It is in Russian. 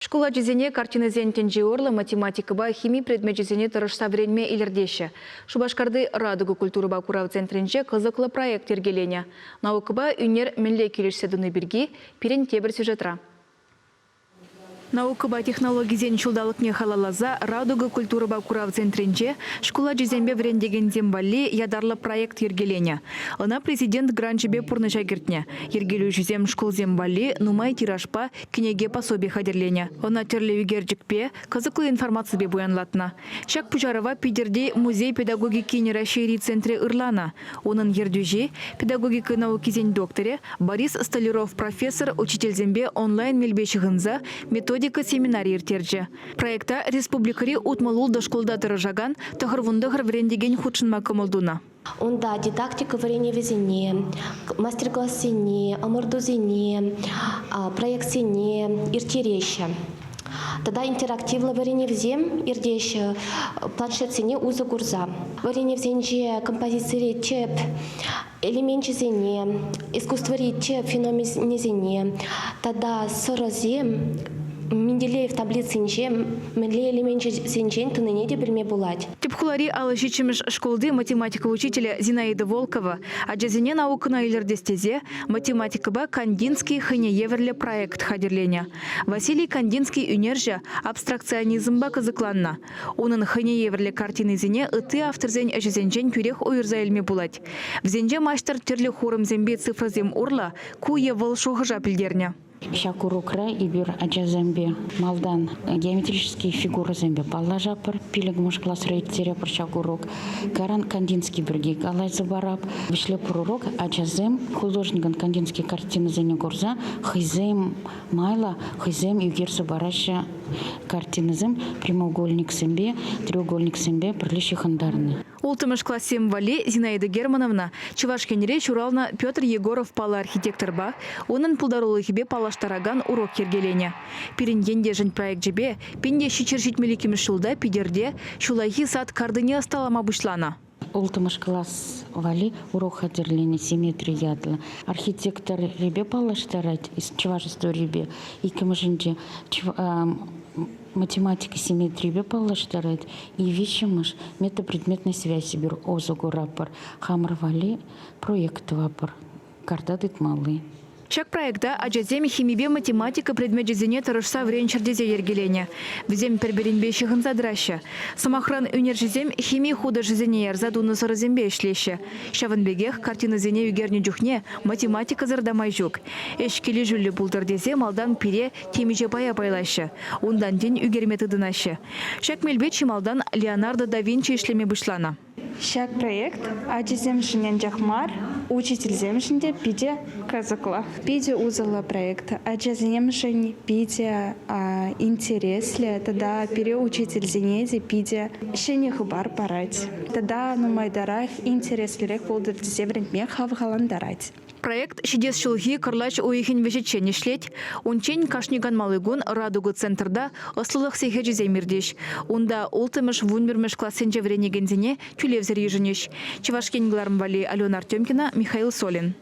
Школа жизни картина зентенжи орла математика ба химия предмет жизни тырышса вренме илердеші. Шубашкарды радугу культуры ба курав центринже қызықлы проект ергелене. Наука ба үнер мінле келешседуны бірге пирен тебір сюжетра. Наука ба технология зен чулдалықне халалаза радуга культура ба курав центринже школа жизненбе врендеген зембалли ядарлы проект ергелене. Она президент гранчебе пурныша кертне. Ергелю жизем школ зембалли нумай тиражпа кенеге пособие хадерлене. Она терлеви герджикпе кызыклы информация бе буянлатна. Шак пужарова пидерде музей педагогики нерашери центре Ирлана. Онын ердюже педагогика науки зен докторе Борис Столяров профессор учитель зембе онлайн мельбешігінза методика семинарий иртерже. Проекта республикари утмалул до школда дырыжаган тахырвундығыр врендеген худшынма кымылдуна. Онда дидактика варенье везение, мастер-класс сене, аморду зене, проект сене, иртереща. Тогда интерактивно варенье взем, ирдеща, планшет сене уза гурза. Варенье взенже композиции чеп, элементы зене, искусство чеп, феномен зене. Тогда сыразем, Менделеев таблицы ничем, менле элементы сенчен тыныне де білме булать. Типхулари алышичимеш школды математика учителя Зинаида Волкова, а джазине наукына илердестезе математика ба Кандинский хынееверле проект хадерленя. Василий Кандинский үнержа абстракционизм ба кызыкланна. Онын хынееверле картины зене ыты авторзен әжезенжен күрех ойырза елме булать. Взенже маштар терлі хорым зембе цифразем урла куе волшуғы жапілдерне. Шакурукра ибир аджазембе малдан геометрические фигуры зембе паллажапыр пилег мушклас рейтере пр шакурук Каран Кандинский бірге галайзы барап бишлеп урок аджазем художникан Кандинский картины зене горза хизем майла хизем югерсы бараша картины зем прямоугольник зембе треугольник зембе прилищи хандарны. Ултымыш классем вали Зинаида Германовна Чувашкенре Чурална Петр Егоров пала архитектор ба, онын пулдарулы хибе палаштараган урок ергелене. Пиренденде жын проект жебе, пенде шичершит меликемеш шулда пидерде шулайхи сад кардыне асталама бушлана. Ултымыш класс вали урок хадерлене симметрия ядла. Архитектор ребе палаштарать из чувашества ребе. И кемжинде математика симметрии палаштарает и вещимыш метапредметной связи бир озугу рапор хамр вали проект вапор картадык малый. Чак проекта аджазем химибе математика предмет жизни тарышса вренчердезе ергелене. Взем перберинбе шихын задраща. Самохран үнержизем химия худа жизни ярзадуны саразембе ишлеше. Шаванбегех картина зене югерне джухне математика зардамай жук. Эшкели жүлі булдырдезе малдан пире темиже бая байлашы. Ондан ден югерметі дынашы. Шак мелбет малдан Леонардо да Винчи ишлеме бұшлана. Шак проект аджазем шинен жахмар, учитель земшинде пиде казакла. Пиде узала проект аджазем шин пиде интересле, тогда переучитель зенеди пиде шине хабар парать. Тогда майдарах интереслерек полдыр зеврент мехав галандарать. Проект «Шидес шулхи карлач уихин вешечен ишлеть». Ончен кашниган малыгун радугу центрда ослылық сейхеджі земирдеш. Онда ултымыш вунмирмыш классенже вренегензіне тюлевзер еженеш. Чевашкенгларм вали Алена Артемкина, Михаил Солин.